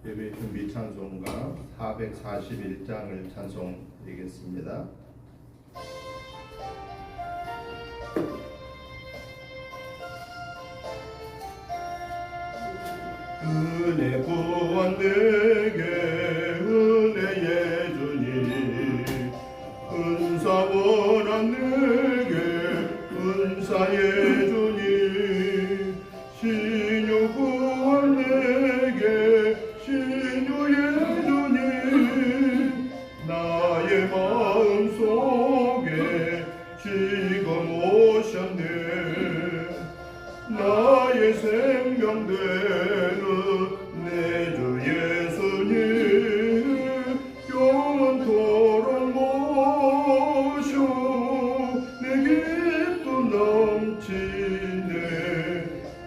예배 준비 찬송가 441장을 찬송드리겠습니다. 은혜 구원 내게 은혜의 주님, 은사 원한 내게 은사의 주님, 신유 구원 내게 신유의 주님, 나의 마음속에 지금 오셨네. 나의 생명 되는 내 주 예수님, 영원토록 모셔 내 기쁨 넘치네.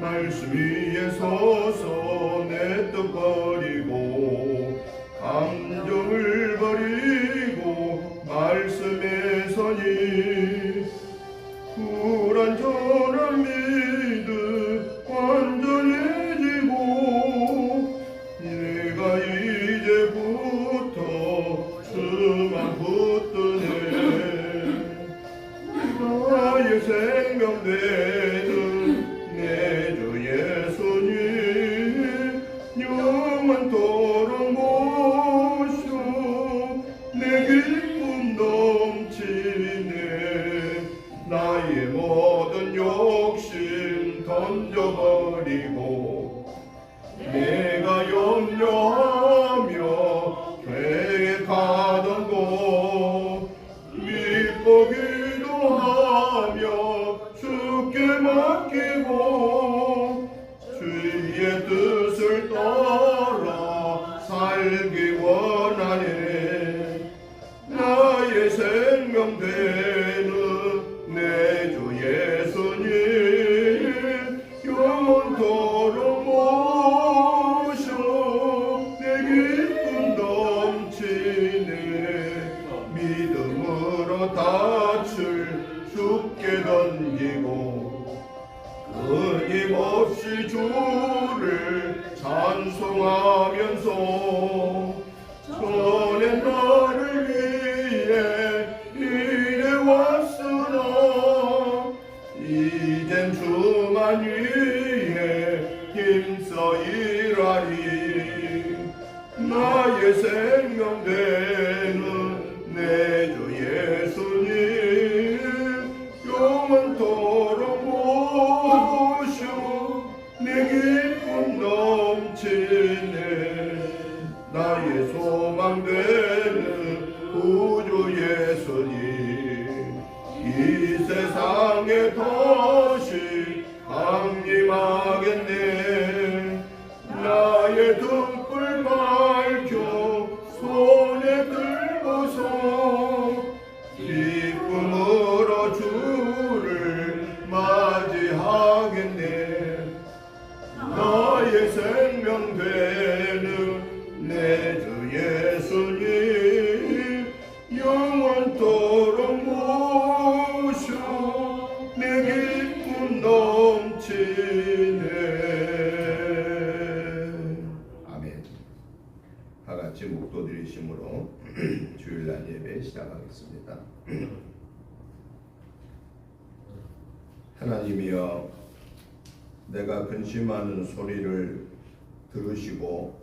말씀 위에 서서 내 뜻 버리고 감정을 버리고 말씀에 서니 불완전한 믿음 완전해지고 내가 이제부터 수만 붙드네. 나의 생명 되는 내 주 예수님, 영원토록 모셔 내 기쁨 넘치네. 나의 모든 욕심 던져버리고 내가 염려하며 계획하던 곳 믿고 기도하며 주께 맡기고 주의 뜻을 따라 살기 원하네. 나의 생명 되는 내 주 예수님, 영원토록 모셔 내 기쁨 넘치네. 믿음으로 닻을 주께 던지고 끊임없이 주를 찬송하면서 전에 나를 위해 일해왔으나 이젠 주만 위해 힘써 일하리. 나의 생명 되는 내 주 예수님, 영원토록 모셔 내 기쁨 넘치네. 나의 소망 되는 구주 예수님, 이 세상에 다시 강림하겠네. 나의 등불 밝혀 손에 들고서 기쁨으로 주를 맞이하겠네. 나의 생명 되는 내 주 예수님, 영원토록 모셔 내 기쁨 넘치네. 아멘. 다같이 묵도 드리심으로 주일날 예배 시작하겠습니다. 하나님이여, 내가 근심하는 소리를 들으시고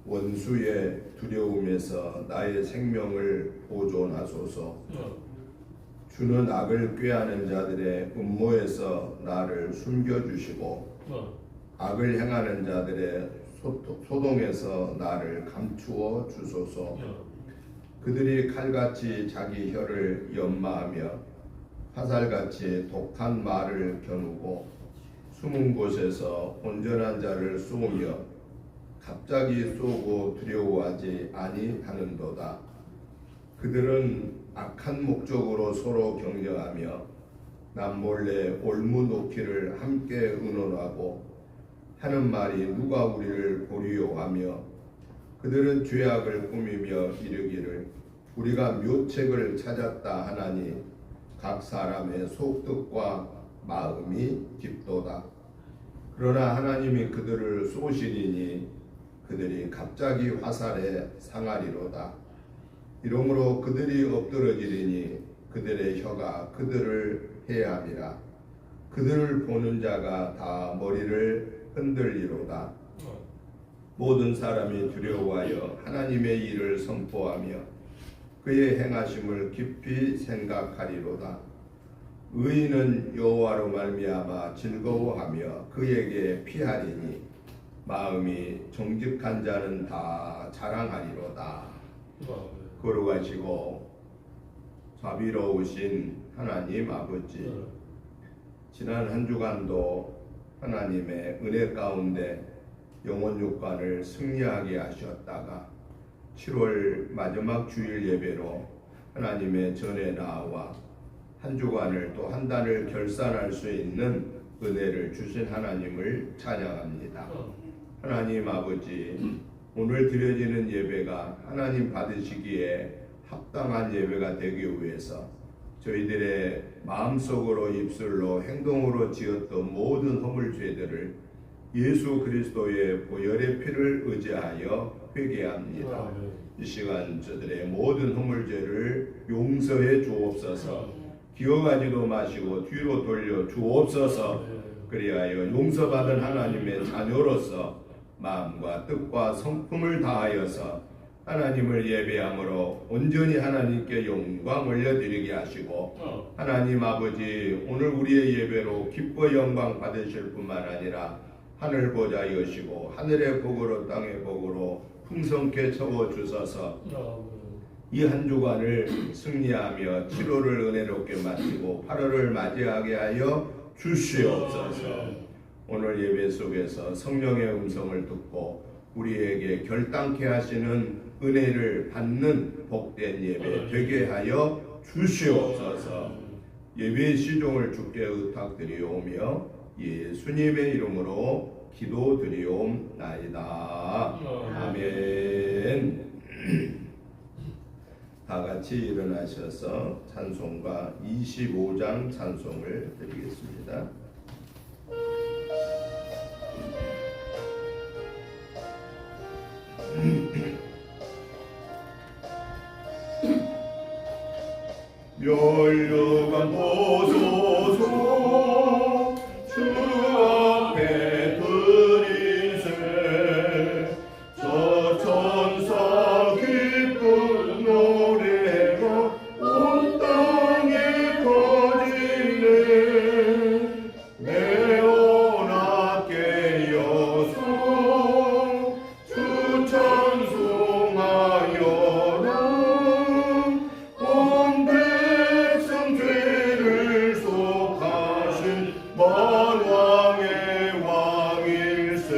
원수의 두려움에서 나의 생명을 보존하소서. 주는 악을 꾀하는 자들의 음모에서 나를 숨겨주시고 악을 행하는 자들의 소동에서 나를 감추어 주소서. 그들이 칼같이 자기 혀를 연마하며 화살같이 독한 말을 겨누고 숨은 곳에서 온전한 자를 쏘며 갑자기 쏘고 두려워하지 아니하는도다. 그들은 악한 목적으로 서로 격려하며 남몰래 올무놓기를 함께 의논하고 하는 말이 누가 우리를 보리요하며 그들은 죄악을 꾸미며 이르기를 우리가 묘책을 찾았다 하나니 각 사람의 속뜻과 마음이 깊도다. 그러나 하나님이 그들을 쏘시리니 그들이 갑자기 화살에 상하리로다. 이러므로 그들이 엎드러지리니 그들의 혀가 그들을 해함이라. 그들을 보는 자가 다 머리를 흔들리로다. 모든 사람이 두려워하여 하나님의 일을 선포하며 그의 행하심을 깊이 생각하리로다. 의인은 여호와로 말미암아 즐거워하며 그에게 피하리니 마음이 정직한 자는 다 자랑하리로다. 거룩하시고 자비로우신 하나님 아버지, 지난 한 주간도 하나님의 은혜 가운데 영혼 육관을 승리하게 하셨다가 7월 마지막 주일 예배로 하나님의 전에 나와 한 주간을 또 한 달을 결산할 수 있는 은혜를 주신 하나님을 찬양합니다. 하나님 아버지, 오늘 드려지는 예배가 하나님 받으시기에 합당한 예배가 되기 위해서 저희들의 마음속으로 입술로 행동으로 지었던 모든 허물죄들을 예수 그리스도의 보혈의 피를 의지하여 회개합니다. 이 시간 저들의 모든 허물죄를 용서해 주옵소서. 기억하지도 마시고 뒤로 돌려 주옵소서. 그리하여 용서받은 하나님의 자녀로서 마음과 뜻과 성품을 다하여서 하나님을 예배함으로 온전히 하나님께 영광 올려드리게 하시고, 하나님 아버지, 오늘 우리의 예배로 기뻐 영광 받으실 뿐만 아니라 하늘 보좌 여시고 하늘의 복으로 땅의 복으로 풍성케 채워주셔서 이 한 주간을 승리하며 7월을 은혜롭게 마치고 8월을 맞이하게 하여 주시옵소서. 오늘 예배 속에서 성령의 음성을 듣고 우리에게 결단케 하시는 은혜를 받는 복된 예배 되게 하여 주시옵소서. 예배의 시종을 주께 의탁드리오며 예수님의 이름으로 기도드리옵나이다. 아멘. 다 같이 일어나셔서 찬송가 25장 찬송을 드리겠습니다. 멸류관 보소서 주 앞에 드리세 저 천사 기쁜 노래가 온 땅에 퍼지네 내오나 깨어서 주 찬송하여라 온 백성 죄를 속하신 만왕의 왕일세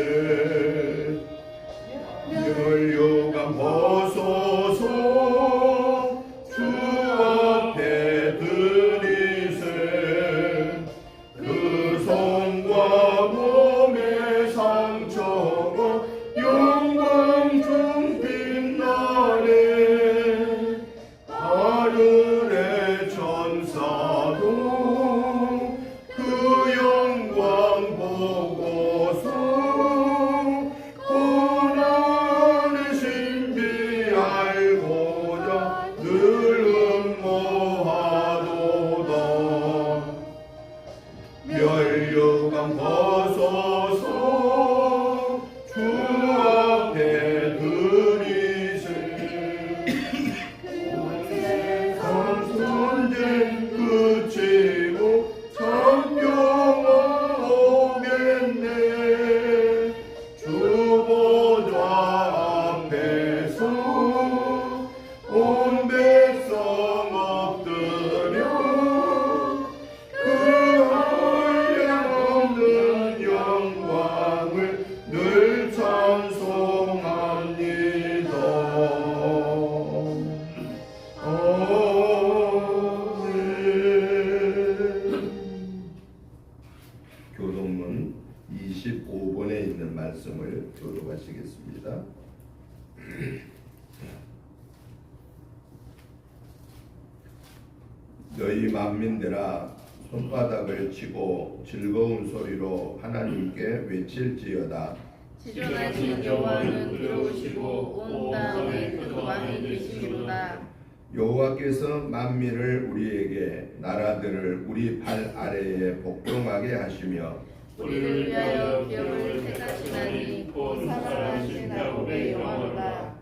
멸류관 보소서 주 앞에 드리세 그 손과 몸의 상처가 영광 중 빛나네 하늘의 천사도 그 영광 보고서 고난의 신비 알고자 늘 음모하도다 멸류관 벗어서 주 앞에 드리세 온 전쟁 그치고 참평화 오겠네 주 보좌 앞에서 온 백성 엎드려 그 한량없는 영광을 늘 찬송합니다. 아멘. 교동문 25번에 있는 말씀을 교독하시겠습니다. 너희 만민들아 손바닥을 치고 즐거운 소리로 하나님께 외칠지어다. 지존하신 여호와는 들어오시고 온 땅에 큰 왕이 되시리로다. 여호와께서 만민을 우리에게 나라들을 우리 발 아래에 복종하게 하시며 우리를 위하여 기업을 택하시나니 곧 살아나신 야곱의 여호와로다.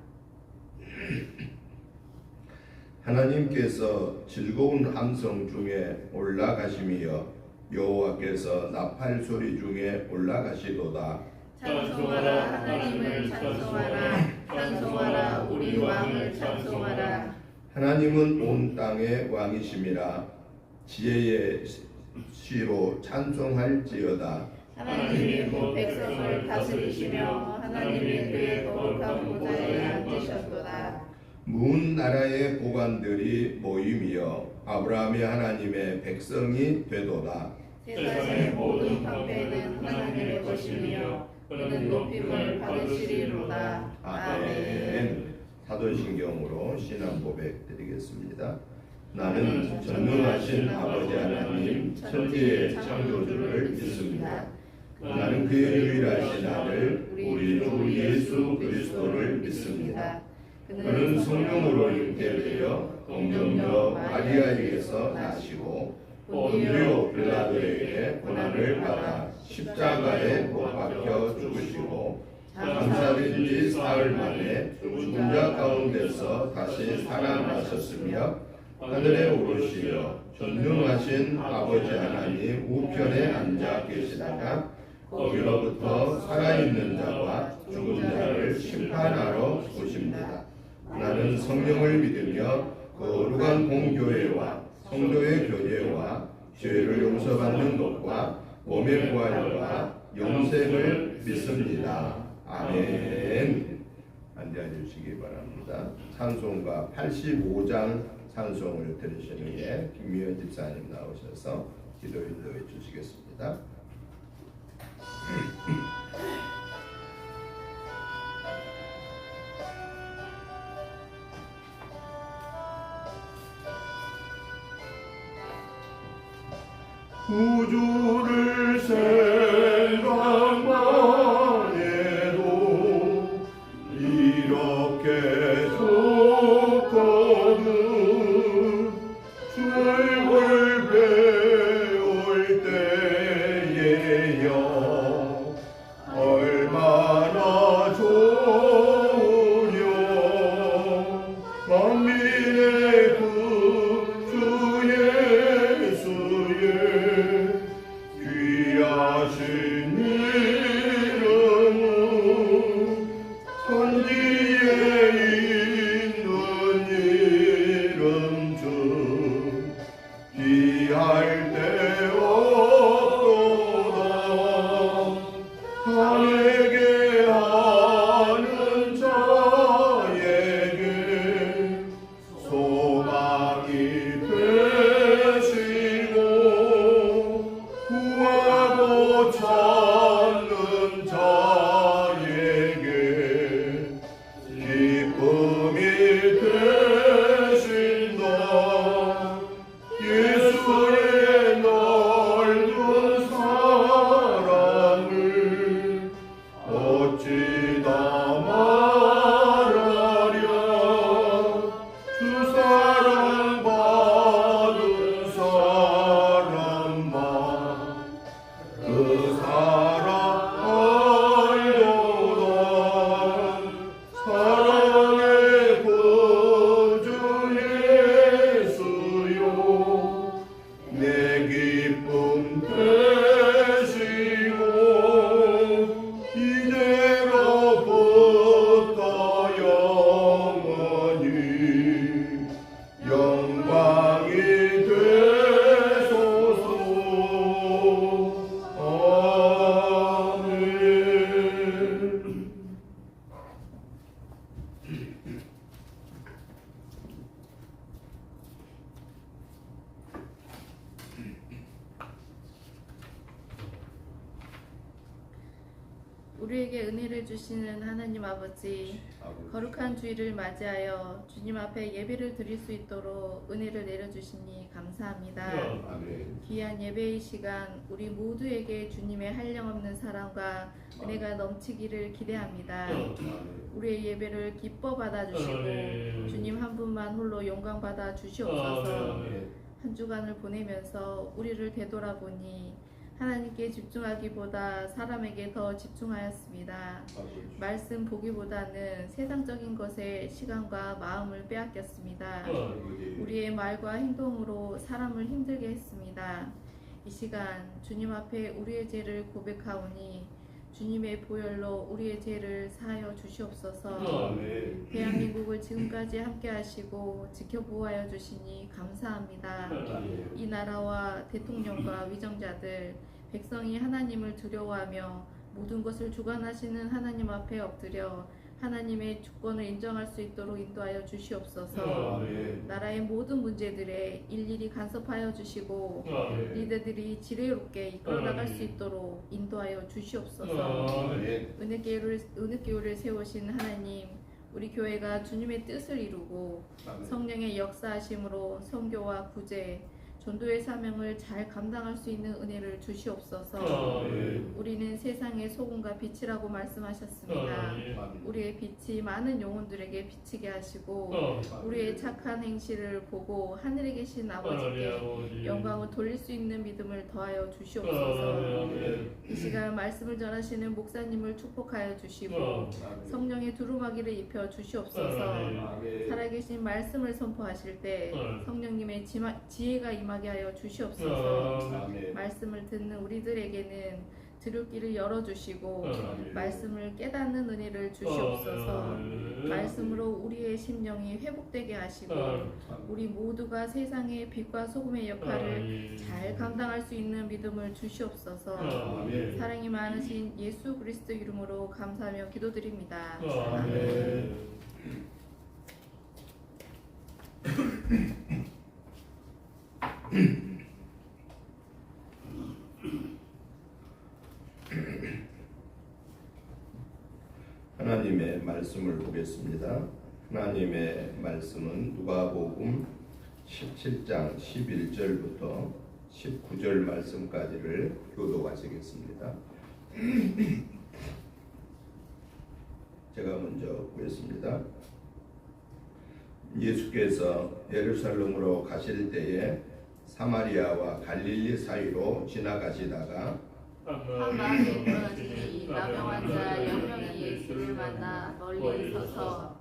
하나님께서 즐거운 함성 중에 올라가심이여 여호와께서 나팔 소리 중에 올라가시도다. 찬송하라 하나님을 찬송하라. 찬송하라 우리 왕을 찬송하라. 하나님은 온 땅의 왕이심이라. 지혜의 시로 찬송할지어다. 하나님이 곧 백성을 다스리시며 하나님이 그의 거룩한 보좌에 앉으셨도다. 문 나라의 고관들이 모임이여 아브라함의 하나님의 백성이 되도다. 세상의 모든 방패는 하나님의 것이며 그는 높임을 받으시리로다. 아멘. 사도신경으로 신앙 고백 드리겠습니다. 나는 전능하신 아버지 하나님 천지의 창조주를 믿습니다. 나는 그의 유일하신 아들 우리 주 예수 그리스도를 믿습니다. 그는 성령으로 잉태되어 동정녀 마리아에게서 나시고 본디오 빌라도에게 고난을 받아 십자가에 못 박혀 죽으시고 감사된 지 사흘 만에 죽은 자 가운데서 다시 살아나셨으며 하늘에 오르시어 전능하신 아버지 하나님 우편에 앉아 계시다가 거기로부터 살아있는 자와 죽은 자를 심판하러 오십니다. 나는 성령을 믿으며 거룩한 공교회와 성도의 교제와 죄를 용서받는 것과 몸의 부활과 영생을 믿습니다. 아멘. 앉아주시기 바랍니다. 찬송가 85장 찬송을 들으신 후에 김미연 집사님 나오셔서 기도 인도해 주시겠습니다. 구주를 생각만 해도 이렇게 좋거든. 주를 배울 때에야 얼마나 좋으려. 만민의 구주 예수의 귀하신 이름은 천지에 있는 이름 중 비할 데 없도다. 하에게 하는 자에게 소망이 되시고 구하고 찾는 자에게 기쁨이 되신다. 예수의 넓은 사랑을 어찌다 말하랴. 주 사랑받은 사람만 그 사랑 알도다. 사랑의 구주 예수요 내 기쁨 되시고 이제로부터 영원히 영광이 되소서. 아멘. 우리에게 은혜를 주시는 하나님 아버지, 거룩한 주일을 맞이하여 주님 앞에 예배를 드릴 수 있도록 은혜를 내려주시니 감사합니다. 아멘. 귀한 예배의 시간 우리 모두에게 주님의 한량없는 사랑과 은혜가 넘치기를 기대합니다. 우리의 예배를 기뻐 받아주시고 주님 한 분만 홀로 영광 받아 주시옵소서. 한 주간을 보내면서 우리를 되돌아보니 하나님께 집중하기보다 사람에게 더 집중하였습니다. 말씀 보기보다는 세상적인 것에 시간과 마음을 빼앗겼습니다. 우리의 말과 행동으로 사람을 힘들게 했습니다. 이 시간 주님 앞에 우리의 죄를 고백하오니 주님의 보혈로 우리의 죄를 사하여 주시옵소서. 대한민국을 지금까지 함께 하시고 지켜보아여 주시니 감사합니다. 이 나라와 대통령과 위정자들, 백성이 하나님을 두려워하며 모든 것을 주관하시는 하나님 앞에 엎드려 하나님의 주권을 인정할 수 있도록 인도하여 주시옵소서. 나라의 모든 문제들에 일일이 간섭하여 주시고 리더들이 지혜롭게 이끌어나갈 수 있도록 인도하여 주시옵소서. 은혜교회를 세우신 하나님, 우리 교회가 주님의 뜻을 이루고 성령의 역사하심으로 선교와 구제, 전도의 사명을 잘 감당할 수 있는 은혜를 주시옵소서. 우리는 세상의 소금과 빛이라고 말씀하셨습니다. 우리의 빛이 많은 영혼들에게 비치게 하시고 우리의 착한 행실을 보고 하늘에 계신 아버지께 영광을 돌릴 수 있는 믿음을 더하여 주시옵소서. 이 시간 말씀을 전하시는 목사님을 축복하여 주시고 성령의 두루마기를 입혀 주시옵소서. 살아계신 말씀을 선포하실 때 성령님의 지혜가 임하게 하여 주시옵소서. 말씀을 듣는 우리들에게는 들을 길을 열어주시고 말씀을 깨닫는 은혜를 주시옵소서. 말씀으로 우리의 심령이 회복되게 하시고 우리 모두가 세상의 빛과 소금의 역할을 잘 감당할 수 있는 믿음을 주시옵소서. 사랑이 많으신 예수 그리스도 이름으로 감사하며 기도드립니다. 아멘. 하나님의 말씀을 보겠습니다. 하나님의 말씀은 누가복음 17장 11절부터 19절 말씀까지를 교독하시겠습니다. 제가 먼저 보겠습니다. 예수께서 예루살렘으로 가실 때에 사마리아와 갈릴리 사이로 지나가시다가 한 마을에 무너지니 나병 환자 10명이 예수를 만나 멀리 서서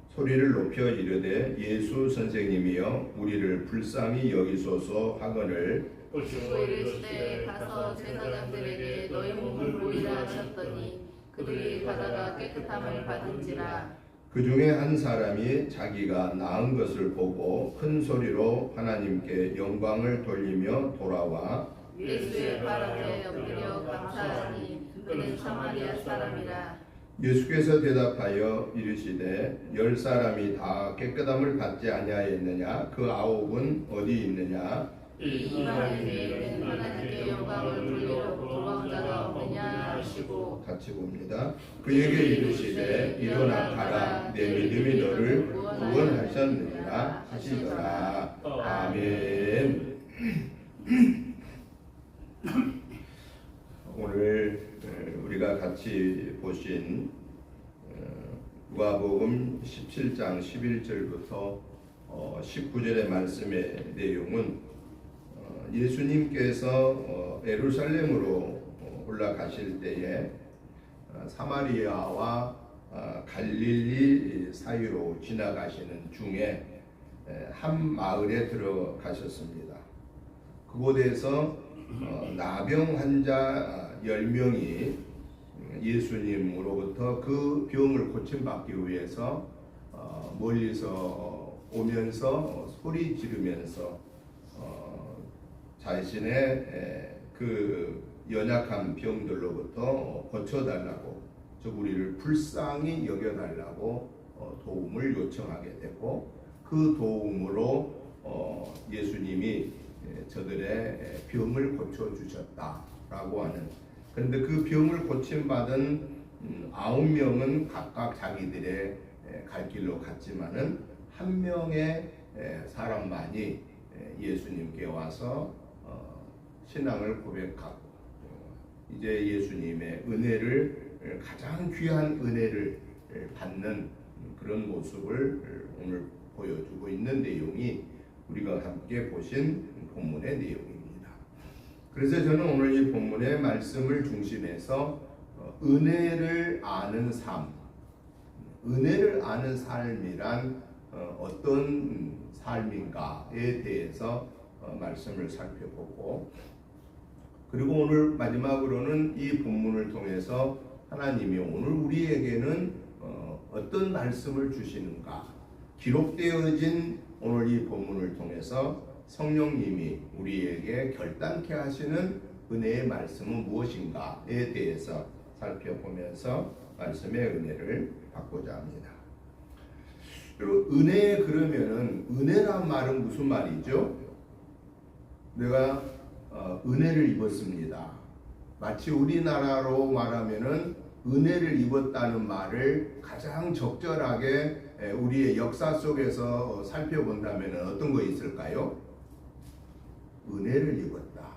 소리를 높여 이르되 예수 선생님이여 우리를 불쌍히 여기소서 하거늘 주고 이르시되 가서 제사장들에게 너희 몸을 보이라 하셨더니 그들이 가다가 깨끗함을 받은지라. 그 중에 한 사람이 자기가 나은 것을 보고 큰 소리로 하나님께 영광을 돌리며 돌아와 예수의 발 앞에 엎드려 감사하니 그는 사마리아 사람이라. 예수께서 대답하여 이르시되 10사람이 다 깨끗함을 받지 아니하였느냐 그 9은 어디 있느냐 이 말에 대해는 하나님께 영광을 돌리려 돌아온 자가 없느냐 하시고 같이 봅니다. 그에게 이르시되 일어나 가라 내 믿음이 너를 구원하셨느니라 하시더라. 아멘. 오늘 우리가 같이 보신 누가복음 17장 11절부터 19절의 말씀의 내용은 예수님께서 예루살렘으로 올라가실 때에 사마리아와 갈릴리 사이로 지나가시는 중에 한 마을에 들어가셨습니다. 그곳에서 나병 환자 10명이 예수님으로부터 그 병을 고침받기 위해서 멀리서 오면서 소리 지르면서 자신의 그 연약한 병들로부터 고쳐달라고, 즉 우리를 불쌍히 여겨달라고 도움을 요청하게 되고, 그 도움으로 예수님이 저들의 병을 고쳐주셨다라고 하는, 그런데 그 병을 고침받은 9명은 각각 자기들의 갈 길로 갔지만은 한 명의 사람만이 예수님께 와서 신앙을 고백하고 이제 예수님의 은혜를 가장 귀한 은혜를 받는 그런 모습을 오늘 보여주고 있는 내용이 우리가 함께 보신 본문의 내용입니다. 그래서 저는 오늘 이 본문의 말씀을 중심해서 은혜를 아는 삶, 은혜를 아는 삶이란 어떤 삶인가에 대해서 말씀을 살펴보고, 그리고 오늘 마지막으로는 이 본문을 통해서 하나님이 오늘 우리에게는 어떤 말씀을 주시는가, 기록되어진 오늘 이 본문을 통해서 성령님이 우리에게 결단케 하시는 은혜의 말씀은 무엇인가에 대해서 살펴보면서 말씀의 은혜를 받고자 합니다. 그리고 은혜, 그러면은 은혜란 말은 무슨 말이죠? 내가 은혜를 입었습니다. 마치 우리나라로 말하면은 은혜를 입었다는 말을 가장 적절하게 우리의 역사 속에서 살펴본다면 어떤 거 있을까요? 은혜를 입었다.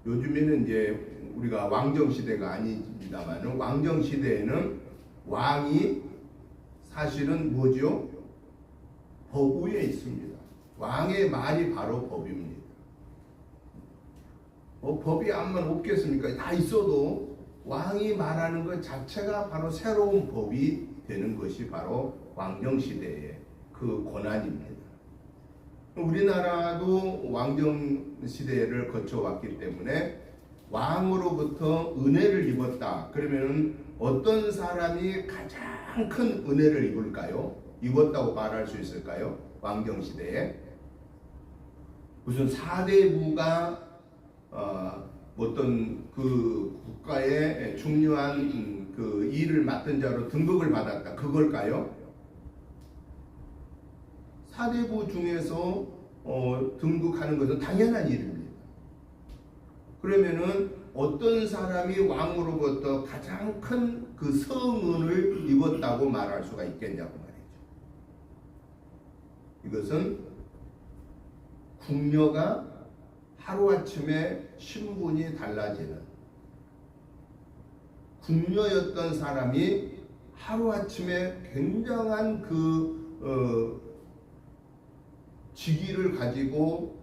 요즘에는 이제 우리가 왕정 시대가 아닙니다만 왕정 시대에는 왕이 사실은 뭐죠? 법 위에 있습니다. 왕의 말이 바로 법입니다. 법이 암만 없겠습니까? 다 있어도 왕이 말하는 것 자체가 바로 새로운 법이 되는 것이 바로 왕정 시대의 그 권한입니다. 우리나라도 왕정 시대를 거쳐왔기 때문에 왕으로부터 은혜를 입었다. 그러면 어떤 사람이 가장 큰 은혜를 입을까요? 입었다고 말할 수 있을까요? 왕정 시대에 무슨 사대부가 어떤 그 국가의 중요한 그 일을 맡은 자로 등극을 받았다. 그걸까요? 사대부 중에서 등극하는 것은 당연한 일입니다. 그러면은 어떤 사람이 왕으로부터 가장 큰 그 성은을 입었다고 말할 수가 있겠냐고 말이죠. 이것은 궁녀가 하루아침에 신분이 달라지는, 궁녀였던 사람이 하루아침에 굉장한 직위를 가지고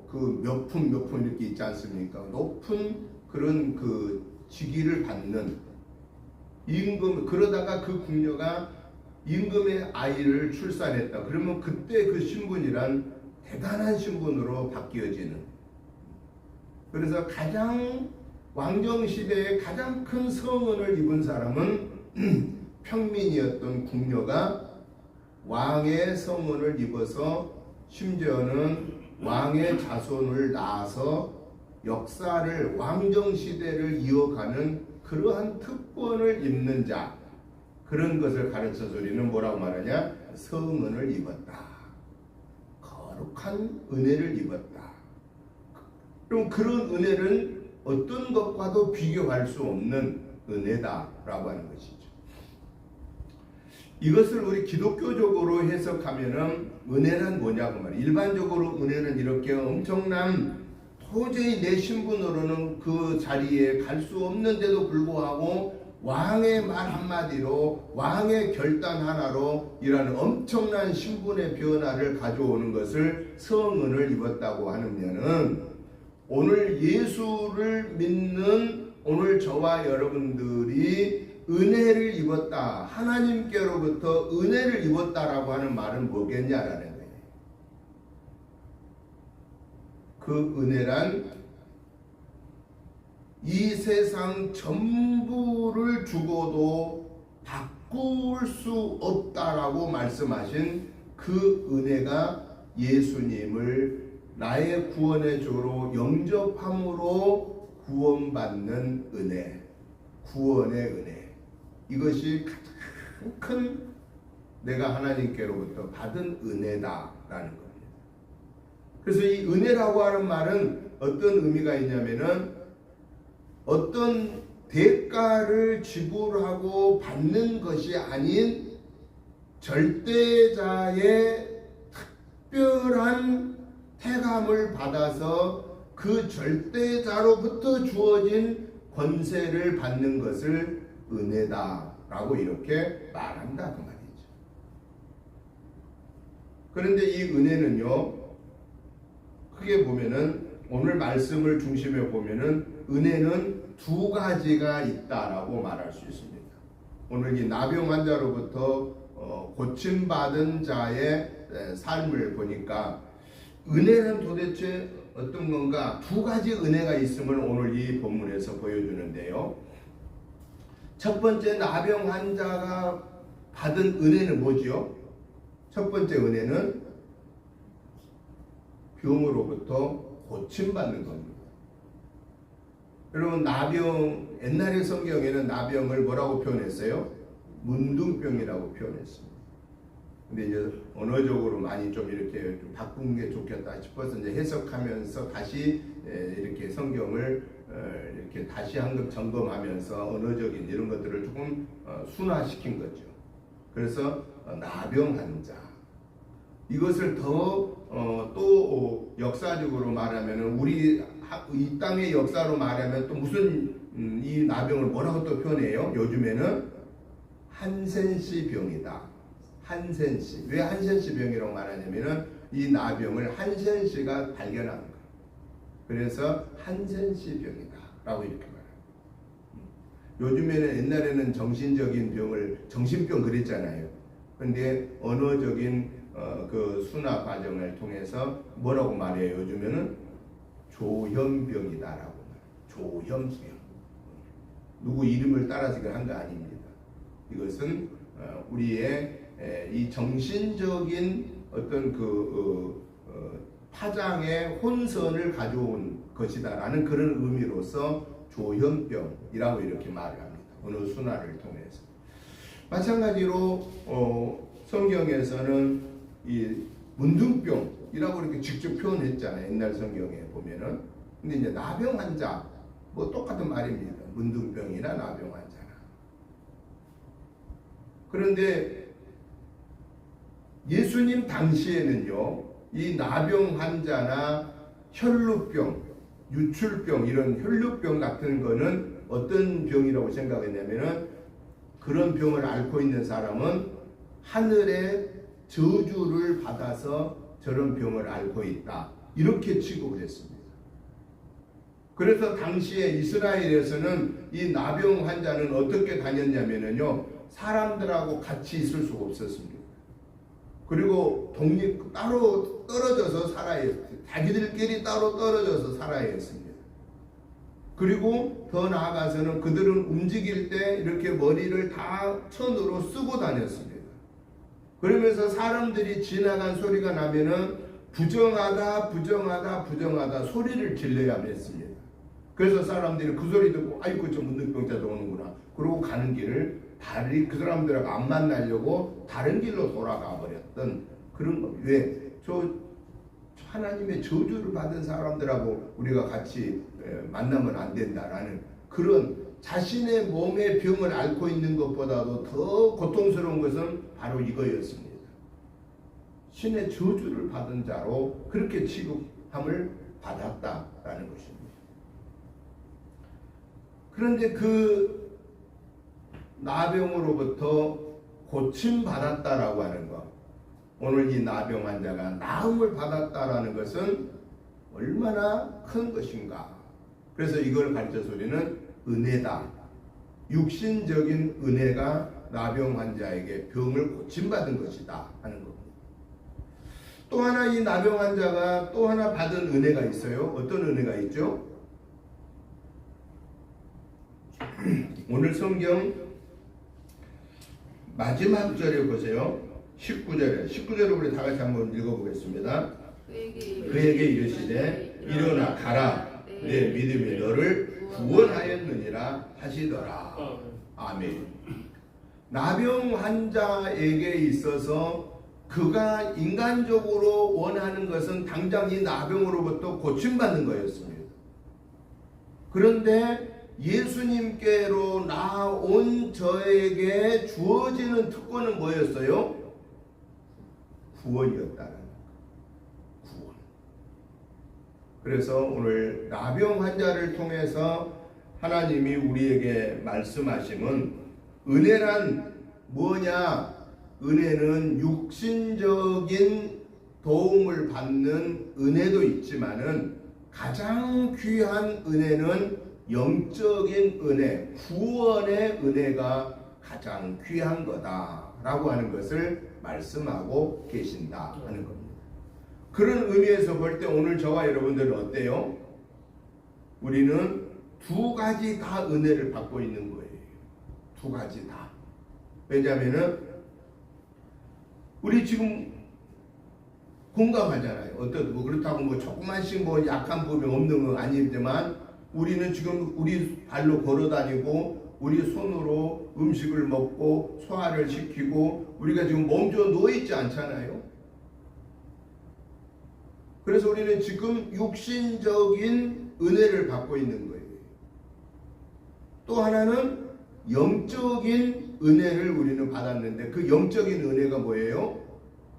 그 몇 푼 이렇게 있지 않습니까? 높은 그런 그 직위를 받는 임금, 그러다가 그 궁녀가 임금의 아이를 출산했다. 그러면 그때 그 신분이란 대단한 신분으로 바뀌어지는, 그래서 가장 왕정 시대에 가장 큰 성은을 입은 사람은 평민이었던 궁녀가 왕의 성은을 입어서 심지어는 왕의 자손을 낳아서 역사를, 왕정 시대를 이어가는 그러한 특권을 입는 자, 그런 것을 가르쳐서 우리는 뭐라고 말하냐? 성은을 입었다. 거룩한 은혜를 입었다. 그럼 그런 은혜는 어떤 것과도 비교할 수 없는 은혜다라고 하는 것이죠. 이것을 우리 기독교적으로 해석하면은 은혜란 뭐냐고 말이에요. 일반적으로 은혜는 이렇게 엄청난, 도저히 내 신분으로는 그 자리에 갈 수 없는데도 불구하고 왕의 말 한마디로, 왕의 결단 하나로 이라는 엄청난 신분의 변화를 가져오는 것을 성은을 입었다고 하면은, 오늘 예수를 믿는 오늘 저와 여러분들이 은혜를 입었다, 하나님께로부터 은혜를 입었다라고 하는 말은 뭐겠냐라는 거예요. 그 은혜란 이 세상 전부를 주고도 바꿀 수 없다라고 말씀하신 그 은혜가 예수님을 나의 구원의 주로 영접함으로 구원받는 은혜, 구원의 은혜, 이것이 가장 큰 내가 하나님께로부터 받은 은혜다라는 겁니다. 그래서 이 은혜라고 하는 말은 어떤 의미가 있냐면은, 어떤 대가를 지불하고 받는 것이 아닌 절대자의 특별한 태감을 받아서 그 절대자로부터 주어진 권세를 받는 것을 은혜다라고 이렇게 말한다 그 말이죠. 그런데 이 은혜는요, 크게 보면은 오늘 말씀을 중심에 보면은 은혜는 두 가지가 있다라고 말할 수 있습니다. 오늘 이 나병 환자로부터 고침받은 자의 삶을 보니까 은혜는 도대체 어떤 건가? 두 가지 은혜가 있음을 오늘 이 본문에서 보여주는데요. 첫 번째 나병 환자가 받은 은혜는 뭐지요? 첫 번째 은혜는 병으로부터 고침받는 겁니다. 여러분, 나병, 옛날의 성경에는 나병을 뭐라고 표현했어요? 문둥병이라고 표현했습니다. 근데 이제 언어적으로 많이 좀 이렇게 좀 바꾼 게 좋겠다 싶어서 이제 해석하면서 다시 이렇게 성경을 이렇게 다시 한번 점검하면서 언어적인 이런 것들을 조금 순화시킨 거죠. 그래서 나병 환자. 이것을 더 또 역사적으로 말하면은 우리 이 땅의 역사로 말하면 또 무슨 이 나병을 뭐라고 또 표현해요? 요즘에는 한센시 병이다. 한센시. 왜 한센시 병이라고 말하냐면은 이 나병을 한센시가 발견한 거예요. 그래서 한센시 병이다라고 이렇게 말해요. 요즘에는 옛날에는 정신적인 병을 정신병 그랬잖아요. 근데 언어적인 그 순화 과정을 통해서 뭐라고 말해요? 요즘에는 조현병이다라고 말해요. 조현병. 누구 이름을 따라서 한 거 아닙니다. 이것은 우리의 이 정신적인 어떤 파장의 혼선을 가져온 것이다라는 그런 의미로서 조현병이라고 이렇게 말을 합니다. 어느 순화를 통해서. 마찬가지로 성경에서는 이 문둥병이라고 이렇게 직접 표현했잖아요. 옛날 성경에 보면은. 근데 이제 나병 환자 뭐 똑같은 말입니다. 문둥병이나 나병 환자나. 그런데 예수님 당시에는요, 이 나병 환자나 혈루병, 유출병, 이런 혈루병 같은 거는 어떤 병이라고 생각했냐면은, 그런 병을 앓고 있는 사람은 하늘의 저주를 받아서 저런 병을 앓고 있다, 이렇게 취급을 했습니다. 그래서 당시에 이스라엘에서는 이 나병 환자는 어떻게 다녔냐면요, 사람들하고 같이 있을 수가 없었습니다. 그리고 따로 떨어져서 살아야 했어요. 자기들끼리 따로 떨어져서 살아야 했습니다. 그리고 더 나아가서는 그들은 움직일 때 이렇게 머리를 다 천으로 쓰고 다녔습니다. 그러면서 사람들이 지나간 소리가 나면은 부정하다 소리를 질러야 했습니다. 그래서 사람들이 그 소리 듣고 아이고 저 문둥병자도 오는구나, 그러고 가는 길을 다리 그 사람들하고 안 만나려고 다른 길로 돌아가 버렸던 그런 거. 왜? 저 하나님의 저주를 받은 사람들하고 우리가 같이 만나면 안 된다라는 그런, 자신의 몸의 병을 앓고 있는 것보다도 더 고통스러운 것은 바로 이거였습니다. 신의 저주를 받은 자로 그렇게 취급함을 받았다라는 것입니다. 그런데 그 나병으로부터 고침받았다라고 하는 것, 오늘 이 나병 환자가 나음을 받았다라는 것은 얼마나 큰 것인가. 그래서 이걸 가르쳐서 우리는 은혜다, 육신적인 은혜가 나병 환자에게 병을 고침받은 것이다 하는 겁니다. 또 하나 이 나병 환자가 또 하나 받은 은혜가 있어요. 어떤 은혜가 있죠? 오늘 성경 마지막 절에 보세요. 19절에 우리 다 같이 한번 읽어보겠습니다. 그에게 이르시되 일어나 가라, 내 믿음이 너를 구원하였느니라 하시더라. 아멘. 나병 환자에게 있어서 그가 인간적으로 원하는 것은 당장 이 나병으로부터 고침받는 거였습니다. 그런데 예수님께로 나온 저에게 주어지는 특권은 뭐였어요? 구원이었다는 구원. 그래서 오늘 나병 환자를 통해서 하나님이 우리에게 말씀하심은 은혜란 뭐냐? 은혜는 육신적인 도움을 받는 은혜도 있지만은 가장 귀한 은혜는 영적인 은혜, 구원의 은혜가 가장 귀한 거다라고 하는 것을 말씀하고 계신다 하는 겁니다. 그런 의미에서 볼 때 오늘 저와 여러분들은 어때요? 우리는 두 가지 다 은혜를 받고 있는 거예요. 두 가지 다. 왜냐하면은 우리 지금 공감하잖아요. 어떤 뭐 그렇다고 뭐 조그만씩 뭐 약한 부분이 없는 건 아니지만 우리는 지금 우리 발로 걸어다니고 우리 손으로 음식을 먹고 소화를 시키고 우리가 지금 몸져 누워 있지 않잖아요. 그래서 우리는 지금 육신적인 은혜를 받고 있는 거예요. 또 하나는 영적인 은혜를 우리는 받았는데 그 영적인 은혜가 뭐예요?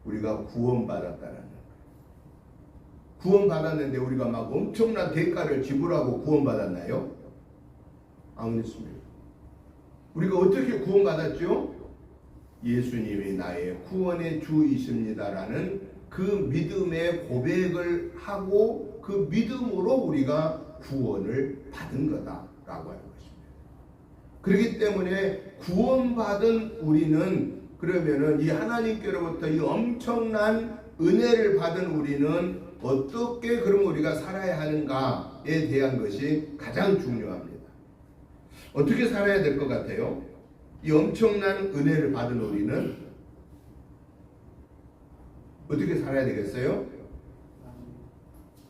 우리가 구원받았다는 거예요. 구원받았는데 우리가 막 엄청난 대가를 지불하고 구원받았나요? 안 그렇습니다. 우리가 어떻게 구원받았죠? 예수님이 나의 구원의 주이십니다라는 그 믿음의 고백을 하고 그 믿음으로 우리가 구원을 받은 거다라고 하는 것입니다. 그렇기 때문에 구원받은 우리는 그러면은 이 하나님께로부터 이 엄청난 은혜를 받은 우리는 어떻게 그럼 우리가 살아야 하는가에 대한 것이 가장 중요합니다. 어떻게 살아야 될 것 같아요? 이 엄청난 은혜를 받은 우리는 어떻게 살아야 되겠어요?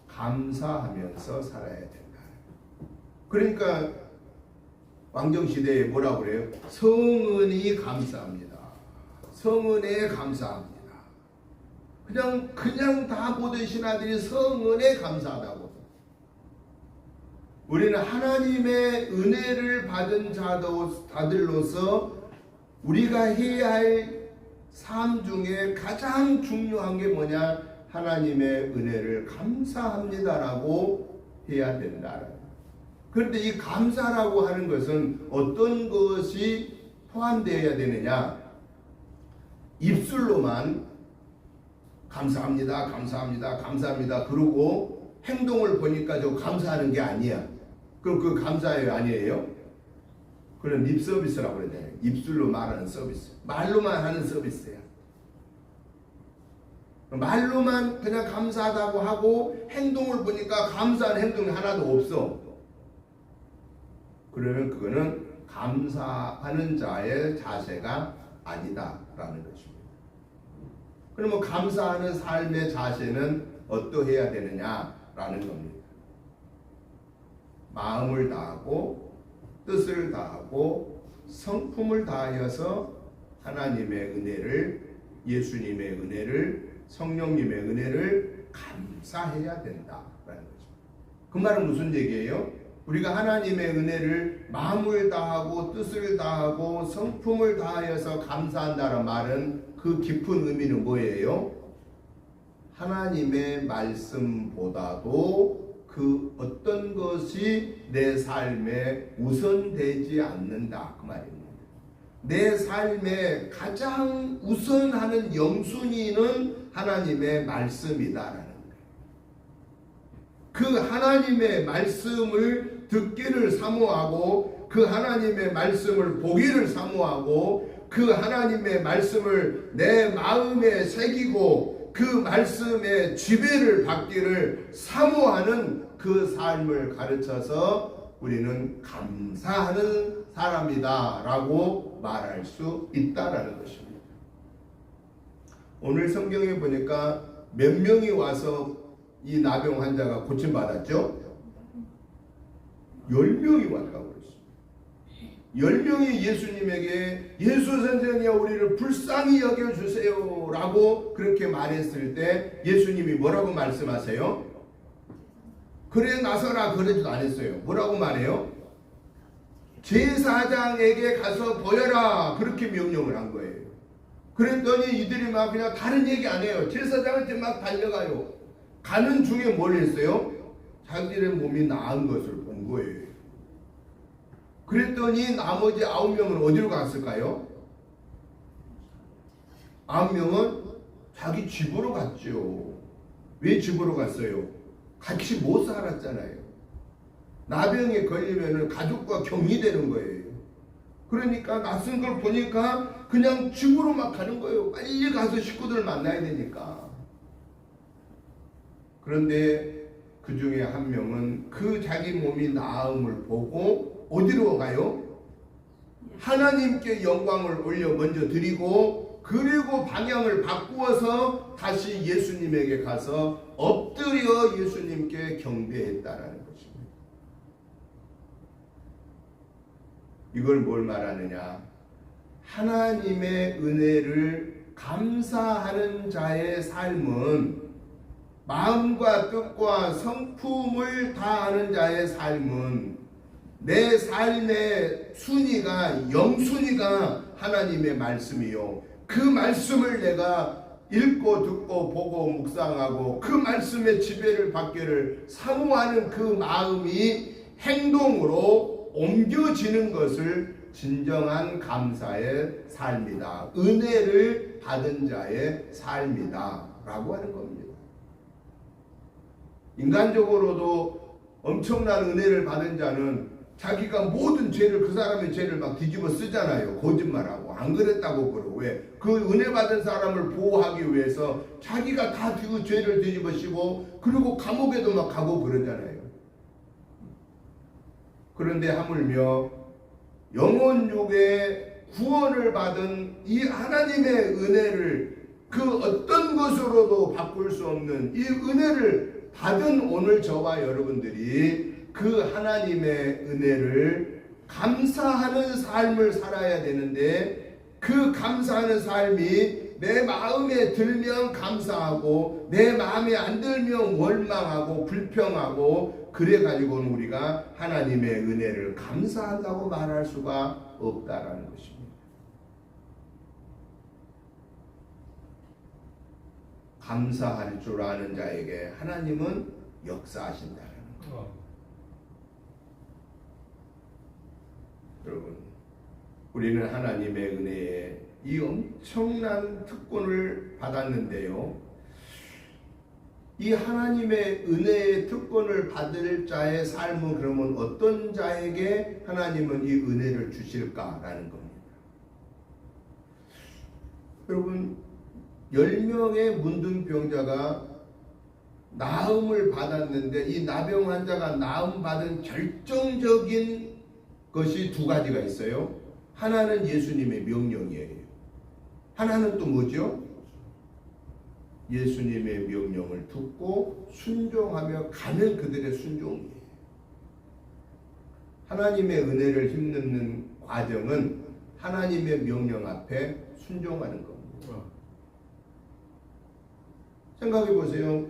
감사하면서 살아야 된다. 그러니까 왕정시대에 뭐라고 그래요? 성은이 감사합니다. 성은에 감사합니다. 그냥 다 모든 신하들이 성은에 감사하다고. 우리는 하나님의 은혜를 받은 자들로서 우리가 해야 할 삶 중에 가장 중요한 게 뭐냐? 하나님의 은혜를 감사합니다라고 해야 된다. 그런데 이 감사라고 하는 것은 어떤 것이 포함되어야 되느냐? 입술로만 감사합니다, 감사합니다, 감사합니다 그러고 행동을 보니까 저 감사하는 게 아니야. 그럼 그 감사예요, 아니에요? 그건 립 서비스라고 그러잖아요. 입술로 말하는 서비스. 말로만 하는 서비스야. 말로만 그냥 감사하다고 하고 행동을 보니까 감사하는 행동이 하나도 없어. 그러면 그거는 감사하는 자의 자세가 아니다라는 것입니다. 그러면 감사하는 삶의 자세는 어떠해야 되느냐라는 겁니다. 마음을 다하고 뜻을 다하고 성품을 다하여서 하나님의 은혜를, 예수님의 은혜를, 성령님의 은혜를 감사해야 된다라는 거죠. 그 말은 무슨 얘기예요? 우리가 하나님의 은혜를 마음을 다하고 뜻을 다하고 성품을 다하여서 감사한다는 말은 그 깊은 의미는 뭐예요? 하나님의 말씀보다도 그 어떤 것이 내 삶에 우선되지 않는다 그 말입니다. 내 삶에 가장 우선하는 영순위는 하나님의 말씀이다라는 거예요. 그 하나님의 말씀을 듣기를 사모하고 그 하나님의 말씀을 보기를 사모하고 그 하나님의 말씀을 내 마음에 새기고 그 말씀의 지배를 받기를 사모하는 그 삶을 가르쳐서 우리는 감사하는 사람이다 라고 말할 수 있다라는 것입니다. 오늘 성경에 보니까 몇 명이 와서 이 나병 환자가 고침받았죠? 10명이 왔다고 그랬어요. 10명이 예수님에게 예수 선생님 우리를 불쌍히 여겨주세요 라고 그렇게 말했을 때 예수님이 뭐라고 말씀하세요? 그래 나서라 그러지도 않았어요. 뭐라고 말해요? 제사장에게 가서 보여라 그렇게 명령을 한 거예요. 그랬더니 이들이 막 그냥 다른 얘기 안 해요. 제사장한테 막 달려가요. 가는 중에 뭘 했어요? 자기들의 몸이 나은 것을 본 거예요. 그랬더니 나머지 9명은 어디로 갔을까요? 9명은 자기 집으로 갔죠. 왜 집으로 갔어요? 같이 못 살았잖아요. 나병에 걸리면 가족과 격리되는 거예요. 그러니까 낯선 걸 보니까 그냥 집으로 막 가는 거예요. 빨리 가서 식구들 만나야 되니까. 그런데 그 중에 한 명은 그 자기 몸이 나음을 보고 어디로 가요? 하나님께 영광을 올려 먼저 드리고, 그리고 방향을 바꾸어서 다시 예수님에게 가서 엎드려 예수님께 경배했다라는 것입니다. 이걸 뭘 말하느냐? 하나님의 은혜를 감사하는 자의 삶은, 마음과 뜻과 성품을 다하는 자의 삶은, 내 삶의 순위가, 영순위가 하나님의 말씀이요, 그 말씀을 내가 읽고 듣고 보고 묵상하고 그 말씀의 지배를 받기를 사모하는 그 마음이 행동으로 옮겨지는 것을 진정한 감사의 삶이다, 은혜를 받은 자의 삶이다 라고 하는 겁니다. 인간적으로도 엄청난 은혜를 받은 자는 자기가 모든 죄를, 그 사람의 죄를 막 뒤집어 쓰잖아요. 거짓말하고 안 그랬다고 그러고. 왜? 그 은혜 받은 사람을 보호하기 위해서 자기가 다 그 죄를 뒤집어 씌고, 그리고 감옥에도 막 가고 그러잖아요. 그런데 하물며 영혼육의 구원을 받은 이 하나님의 은혜를 그 어떤 것으로도 바꿀 수 없는 이 은혜를 받은 오늘 저와 여러분들이 그 하나님의 은혜를 감사하는 삶을 살아야 되는데, 그 감사하는 삶이 내 마음에 들면 감사하고 내 마음에 안 들면 원망하고 불평하고, 그래 가지고는 우리가 하나님의 은혜를 감사한다고 말할 수가 없다라는 것입니다. 감사할 줄 아는 자에게 하나님은 역사하신다는 것. 여러분, 우리는 하나님의 은혜에 이 엄청난 특권을 받았는데요, 이 하나님의 은혜의 특권을 받을 자의 삶은 그러면 어떤 자에게 하나님은 이 은혜를 주실까라는 겁니다. 여러분, 10명의 문둥병자가 나음을 받았는데, 이 나병 환자가 나음 받은 결정적인 것이 두 가지가 있어요. 하나는 예수님의 명령이에요. 하나는 또 뭐죠? 예수님의 명령을 듣고 순종하며 가는 그들의 순종이에요. 하나님의 은혜를 힘넣는 과정은 하나님의 명령 앞에 순종하는 겁니다. 생각해 보세요.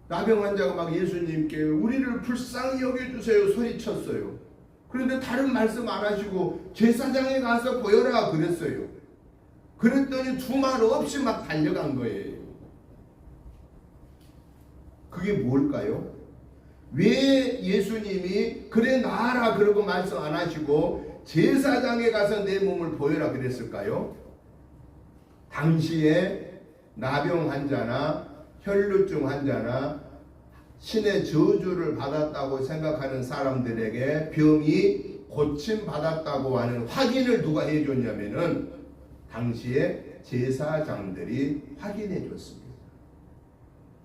나병 환자가 막 예수님께 우리를 불쌍히 여겨주세요 소리쳤어요. 그런데 다른 말씀 안 하시고 제사장에 가서 보여라 그랬어요. 그랬더니 두말 없이 막 달려간 거예요. 그게 뭘까요? 왜 예수님이 그래 나아라 그러고 말씀 안 하시고 제사장에 가서 내 몸을 보여라 그랬을까요? 당시에 나병 환자나 혈루증 환자나 신의 저주를 받았다고 생각하는 사람들에게 병이 고침받았다고 하는 확인을 누가 해줬냐면은 당시에 제사장들이 확인해 줬습니다.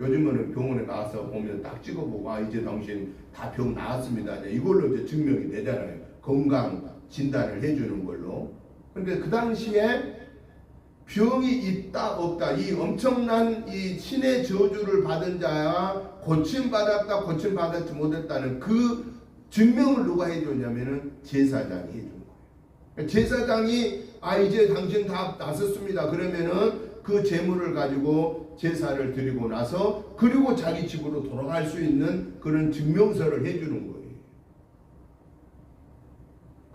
요즘은 병원에 가서 보면 딱 찍어보고 이제 당신 다 병 나았습니다. 이걸로 이제 증명이 되잖아요. 건강 진단을 해주는 걸로. 그런데 그 당시에 병이 있다 없다, 이 엄청난 이 신의 저주를 받은 자와 고침받았다 고침받았지 못했다는 그 증명을 누가 해줬냐면은 제사장이 해준 거예요. 제사장이 이제 당신 다 나섰습니다 그러면은 그 재물을 가지고 제사를 드리고 나서 그리고 자기 집으로 돌아갈 수 있는 그런 증명서를 해주는 거예요.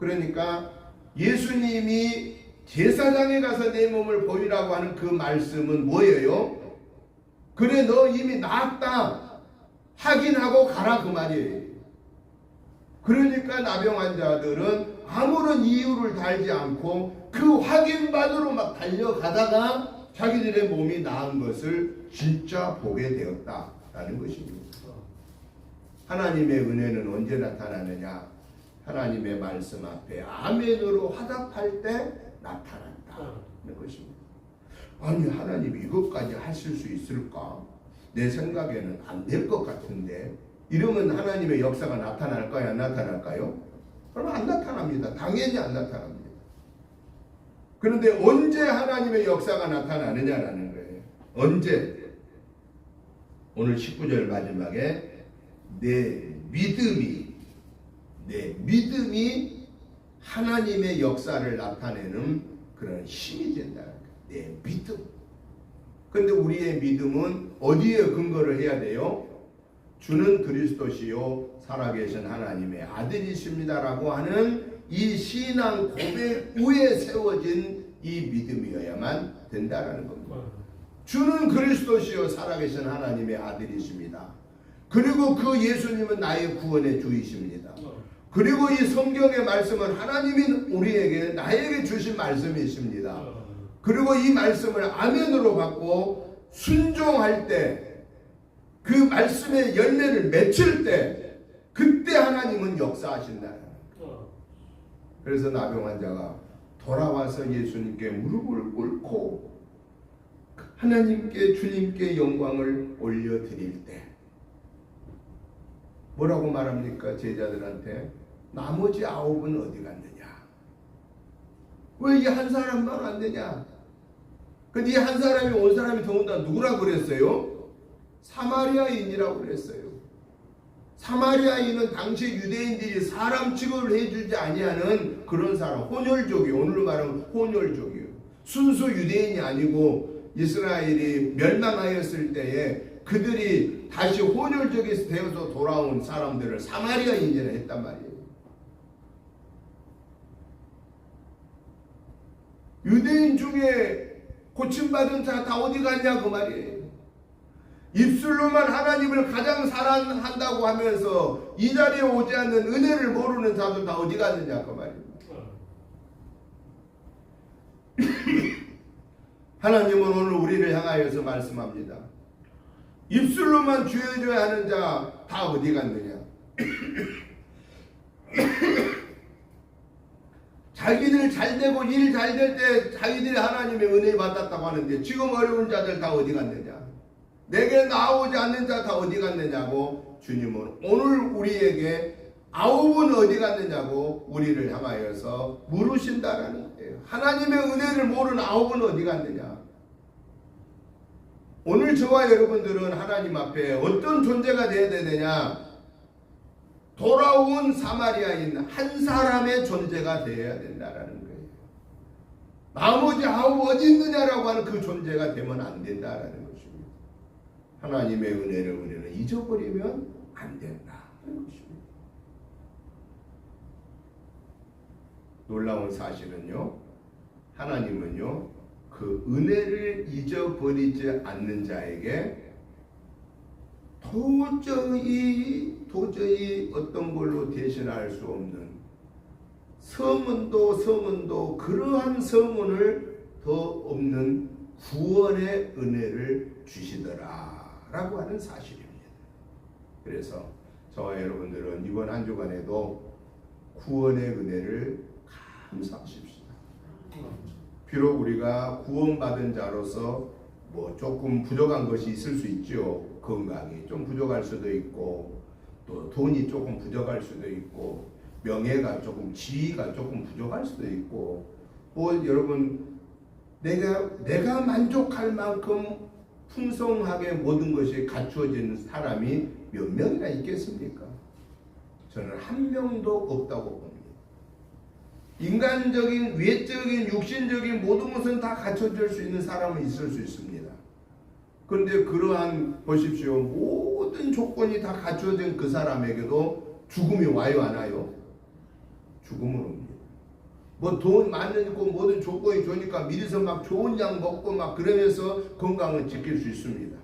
그러니까 예수님이 제사장에 가서 내 몸을 보이라고 하는 그 말씀은 뭐예요? 그래 너 이미 나았다 확인하고 가라 그 말이에요. 그러니까 나병 환자들은 아무런 이유를 달지 않고 그 확인받으러 막 달려가다가 자기들의 몸이 나은 것을 진짜 보게 되었다라는 것입니다. 하나님의 은혜는 언제 나타나느냐? 하나님의 말씀 앞에 아멘으로 화답할 때 나타난다는 것입니다. 아니 하나님 이것까지 하실 수 있을까? 내 생각에는 안 될 것 같은데 이러면 하나님의 역사가 나타날까요? 안 나타날까요? 그러면 안 나타납니다. 당연히 안 나타납니다. 그런데 언제 하나님의 역사가 나타나느냐라는 거예요. 언제? 오늘 19절 마지막에 내 믿음이 하나님의 역사를 나타내는 그런 힘이 된다는 거예요. 내 믿음. 그런데 우리의 믿음은 어디에 근거를 해야 돼요? 주는 그리스도시요 살아계신 하나님의 아들이십니다라고 하는 이 신앙 고백 위에 세워진 이 믿음이어야만 된다라는 겁니다. 주는 그리스도시요 살아계신 하나님의 아들이십니다. 그리고 그 예수님은 나의 구원의 주이십니다. 그리고 이 성경의 말씀은 하나님이 우리에게 나에게 주신 말씀이십니다. 그리고 이 말씀을 아멘으로 받고 순종할 때 그 말씀의 열매를 맺힐 때 그때 하나님은 역사하신다. 그래서 나병 환자가 돌아와서 예수님께 무릎을 꿇고 하나님께 주님께 영광을 올려드릴 때 뭐라고 말합니까? 제자들한테 나머지 9은 어디 갔느냐? 왜 이 한 사람만 안 되냐? 근데 이 한 사람이 온 사람이 더군다나 누구라고 그랬어요? 사마리아인이라고 그랬어요. 사마리아인은 당시 유대인들이 사람 취급을 해주지 아니하는 그런 사람, 혼혈족이에요. 오늘로 말하면 혼혈족이에요. 순수 유대인이 아니고 이스라엘이 멸망하였을 때에 그들이 다시 혼혈족에서 되어서 돌아온 사람들을 사마리아인이라 했단 말이에요. 유대인 중에 고침받은 자 다 어디 갔냐 그 말이에요. 입술로만 하나님을 가장 사랑한다고 하면서 이 자리에 오지 않는 은혜를 모르는 자들 다 어디 갔느냐 그 말입니다. 하나님은 오늘 우리를 향하여서 말씀합니다. 입술로만 주여줘야 하는 자 다 어디 갔느냐? 자기들 잘되고 일 잘될 때 자기들이 하나님의 은혜 받았다고 하는데 지금 어려운 자들 다 어디 갔느냐? 내게 나오지 않는 자 다 어디 갔느냐고 주님은 오늘 우리에게 9은 어디 갔느냐고 우리를 향하여서 물으신다라는 거예요. 하나님의 은혜를 모르는 9은 어디 갔느냐? 오늘 저와 여러분들은 하나님 앞에 어떤 존재가 되어야 되느냐? 돌아온 사마리아인 한 사람의 존재가 되어야 된다라는 거예요. 나머지 9 어디 있느냐라고 하는 그 존재가 되면 안 된다라는 것입니다. 하나님의 은혜를 우리는 잊어버리면 안 된다는 것입니다. 놀라운 사실은요, 하나님은요 그 은혜를 잊어버리지 않는 자에게 도저히 어떤 걸로 대신할 수 없는 서문도 그러한 서문을 더 없는 구원의 은혜를 주시더라 라고 하는 사실입니다. 그래서 저와 여러분들은 이번 한 주간에도 구원의 은혜를 감사하십시다. 비록 우리가 구원받은 자로서 뭐 조금 부족한 것이 있을 수 있죠. 건강이 좀 부족할 수도 있고 또 돈이 조금 부족할 수도 있고 명예가 조금 지위가 조금 부족할 수도 있고 뭐 여러분 내가 만족할 만큼 풍성하게 모든 것이 갖추어지는 사람이 몇 명이나 있겠습니까? 저는 한 명도 없다고 봅니다. 인간적인, 외적인, 육신적인 모든 것은 다 갖춰질 수 있는 사람은 있을 수 있습니다. 그런데 그러한 보십시오. 모든 조건이 다 갖춰진 그 사람에게도 죽음이 와요, 안 와요? 죽음은 옵니다. 뭐 돈 많으니까 모든 조건이 좋으니까 미리서 막 좋은 약 먹고 막 그러면서 건강을 지킬 수 있습니다.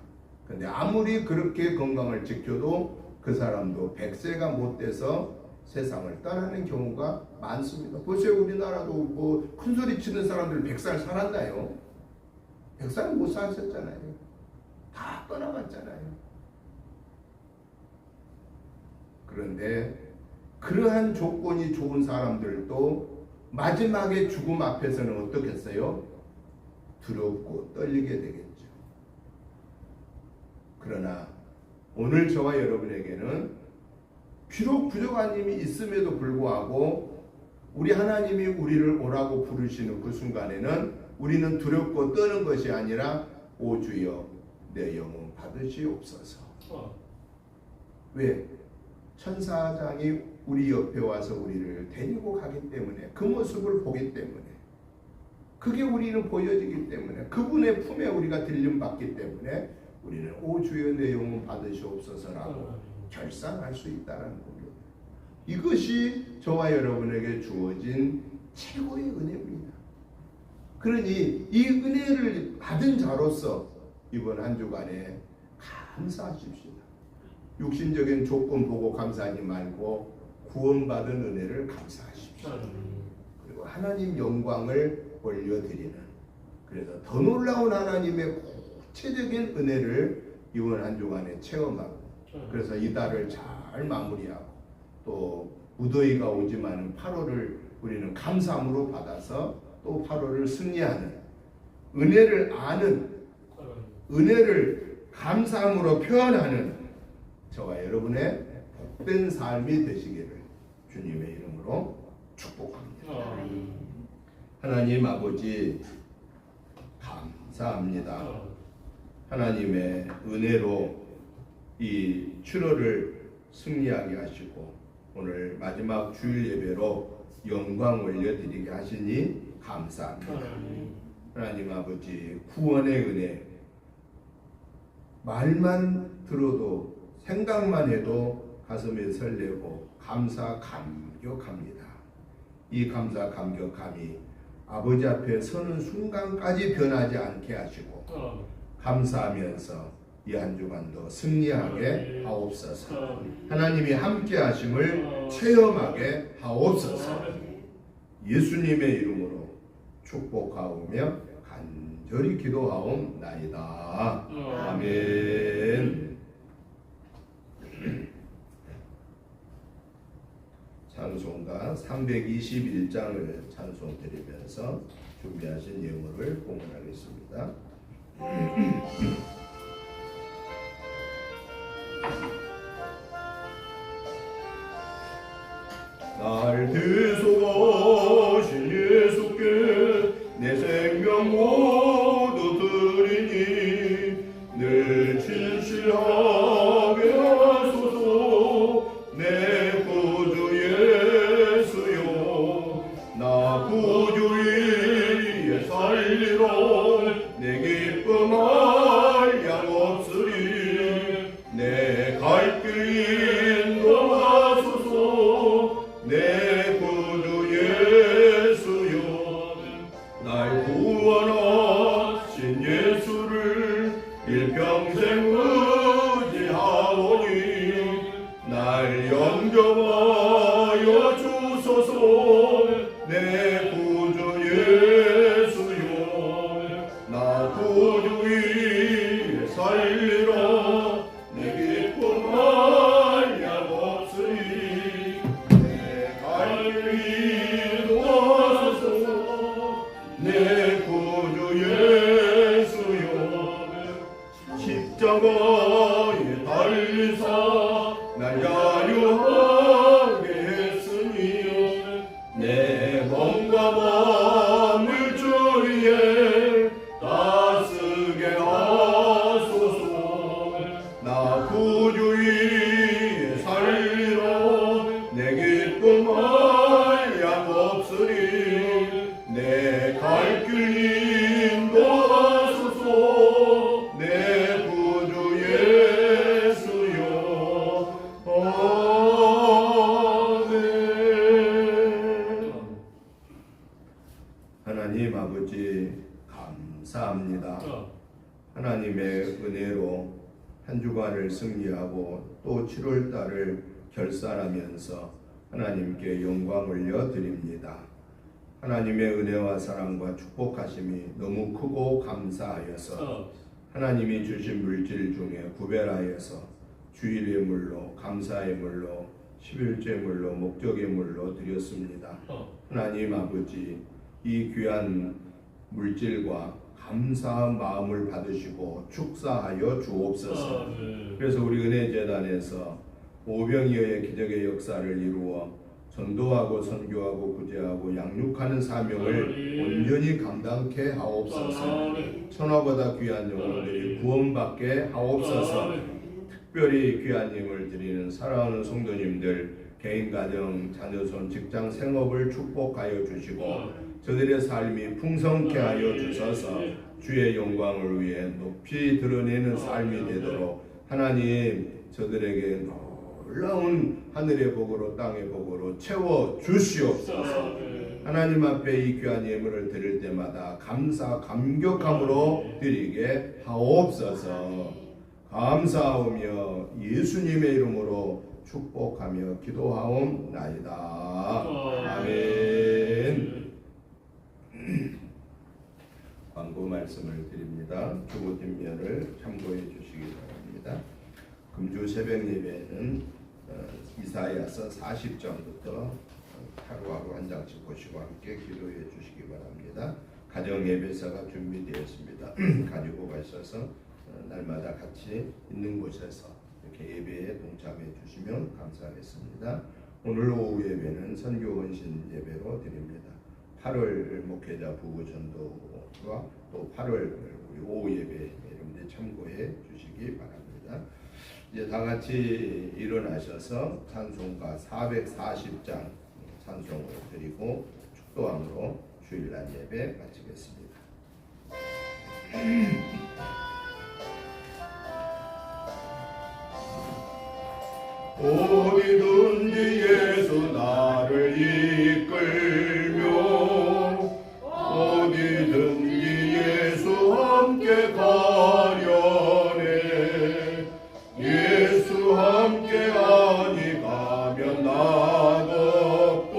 근데 아무리 그렇게 건강을 지켜도 그 사람도 100세가 못 돼서 세상을 떠나는 경우가 많습니다. 보세요, 우리나라도 뭐 큰 소리 치는 사람들 100살 살았나요? 100살 못 사셨잖아요. 다 떠나갔잖아요. 그런데 그러한 조건이 좋은 사람들도 마지막에 죽음 앞에서는 어떻겠어요? 두렵고 떨리게 되겠죠. 그러나 오늘 저와 여러분에게는 비록 부족한 힘이 있음에도 불구하고 우리 하나님이 우리를 오라고 부르시는 그 순간에는 우리는 두렵고 떠는 것이 아니라 오 주여 내 영혼 받으시옵소서. 왜? 천사장이 우리 옆에 와서 우리를 데리고 가기 때문에, 그 모습을 보기 때문에, 그게 우리는 보여지기 때문에, 그분의 품에 우리가 들림받기 때문에 우리는 오 주여 내 영혼 받으시옵소서라고 결산할 수 있다는 겁니다. 이것이 저와 여러분에게 주어진 최고의 은혜입니다. 그러니 이 은혜를 받은 자로서 이번 한 주간에 감사하십시오. 육신적인 조건 보고 감사하지 말고 구원받은 은혜를 감사하십시오. 그리고 하나님 영광을 올려드리는, 그래서 더 놀라운 하나님의 구체적인 은혜를 이번 한 주간에 체험하고, 그래서 이달을 잘 마무리하고, 또 무더위가 오지만 8월을 우리는 감사함으로 받아서 또 8월을 승리하는, 은혜를 아는, 은혜를 감사함으로 표현하는 저와 여러분의 복된 삶이 되시기를 주님의 이름으로 축복합니다. 하나님 아버지 감사합니다. 하나님의 은혜로 이 7월을 승리하게 하시고 오늘 마지막 주일 예배로 영광 올려드리게 하시니 감사합니다. 하나님 아버지 구원의 은혜, 말만 들어도 생각만 해도 가슴이 설레고 감사 감격합니다. 이 감사 감격함이 아버지 앞에 서는 순간까지 변하지 않게 하시고 감사하면서 이 한 주간도 승리하게 하옵소서. 하나님이 함께 하심을 체험하게 하옵소서. 예수님의 이름으로 축복하오며 간절히 기도하옵나이다. 아멘. 찬송가 321장을 찬송 드리면서 준비하신 예물을 공헌하겠습니다. 날 대속하신 예수께 내 생명 모두 드리니 늘 진실하게 하소서. 내 구주 예수여, 나 구주 위에 살리러 내 기쁨할 양 없으리. 내 갈 길 인도하소서. 내 구주 예수여, 날 구원하신 예수를 일평생 의지하오니 날 영접하여 주소서. 내 구주 예수여, 나 구주 위에 살리러 내 기쁨할 양 없으니 내 갈 길 인도하소서. 내 구주 예수여, 십자가에 달리사 날 자유하게 했으니 내 몸과 마음을 주위에 다스게 하소서. 나 구주 위에 살리러 내 기쁨할 양 없으리. 내 갈 길 인도하소서. 내 구주 예수여. 아멘. 하나님의 은혜로 한 주간을 승리하고 또 7월 달을 결산하면서 하나님께 영광 올려 드립니다. 하나님의 은혜와 사랑과 축복하심이 너무 크고 감사하여서 하나님이 주신 물질 중에 구별하여서 주일의 물로, 감사의 물로, 11제 물로, 목적의 물로 드렸습니다. 하나님 아버지, 이 귀한 물질과 감사한 마음을 받으시고 축사하여 주옵소서. 그래서 우리 은혜재단에서 오병이어의 기적의 역사를 이루어 전도하고 선교하고 구제하고 양육하는 사명을 온전히 감당케 하옵소서. 천하보다 귀한 영혼들이 구원받게 하옵소서. 특별히 귀한 예물 드리는 사랑하는 성도님들 개인 가정 자녀손 직장 생업을 축복하여 주시고 저들의 삶이 풍성케 하여 주셔서 주의 영광을 위해 높이 드러내는 삶이 되도록 하나님 저들에게 놀라운 하늘의 복으로 땅의 복으로 채워 주시옵소서. 하나님 앞에 이 귀한 예물을 드릴 때마다 감사 감격함으로 드리게 하옵소서. 감사하오며 예수님의 이름으로 축복하며 기도하옵나이다. 아멘. 광고 말씀을 드립니다. 주보 뒷면을 참고해 주시기 바랍니다. 금주 새벽 예배는 이사야서 40장부터 하루하루 한 장씩 보시고 함께 기도해 주시기 바랍니다. 가정 예배사가 준비되었습니다. 가지고 가셔서 날마다 같이 있는 곳에서 이렇게 예배에 동참해 주시면 감사하겠습니다. 오늘 오후 예배는 선교 헌신 예배로 드립니다. 8월 목회자 부부 전도와 또 8월 우리 오후 예배 여러분들 참고해 주시기 바랍니다. 이제 다 같이 일어나셔서 찬송가 440장 찬송을 드리고 축도함으로 주일날 예배 마치겠습니다. 어디든지 예수 나를 이끌며 어디든지 예수 함께 가려네. 예수 함께 아니 가면 나덥고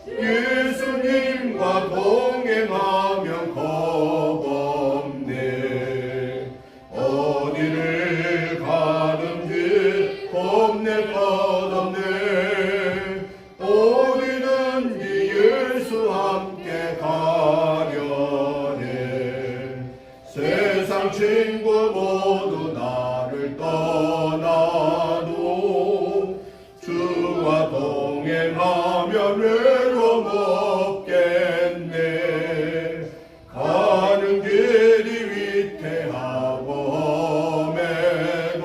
예수님과 동행하면 겁없네. 어디를 가든지 겁낼 것 없네. 어디든지 예수 함께 가려네. 세상 친구 모두 나를 떠나도 주와 동행하면 외로움 없겠네. 가는 길이 위태하고 험해도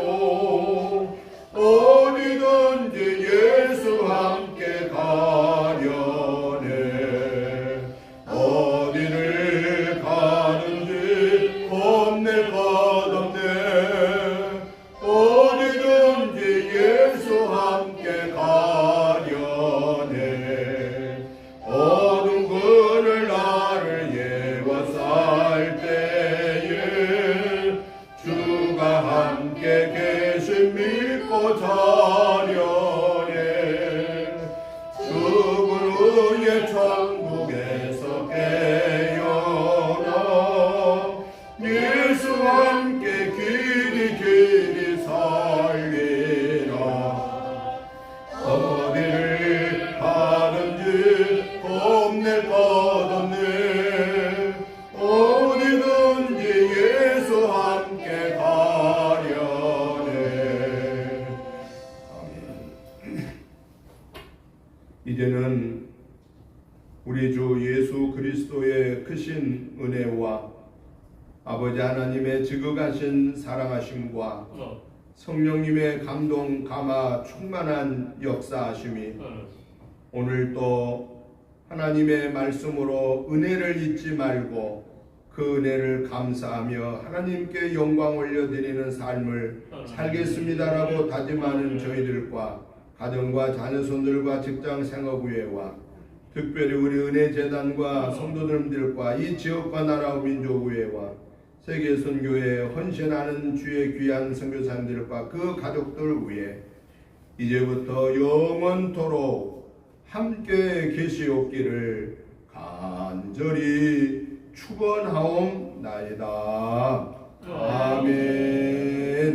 어디든지 예수 함께 가려네. 어디를 가든지 겁낼 것 없네. 어디든지 예수 함께 가려네. 어두운 그늘 나를 예워쌀 때에 주가 함께 계심 믿고 자려네. 죽은 후에 천국에서 깨어나 예수 함께 길이 살리라. 어디를 가든지 겁낼 것 없네. 어디든지 예수 함께 가려네. 아멘. 이제는 우리 주 예수 그리스도의 크신 은혜와 아버지 하나님의 지극하신 사랑하심과 성령님의 감동 감화 충만한 역사하심이 오늘 또 하나님의 말씀으로 은혜를 잊지 말고 그 은혜를 감사하며 하나님께 영광 올려드리는 삶을 살겠습니다라고 다짐하는 저희들과 가정과 자녀손들과 직장 생업의회와 특별히 우리 은혜재단과 성도들과 이 지역과 나라 민족의회와 세계 선교에 헌신하는 주의 귀한 선교사님들과 그 가족들 위해 이제부터 영원토록 함께 계시옵기를 간절히 축원하옵나이다. 아멘.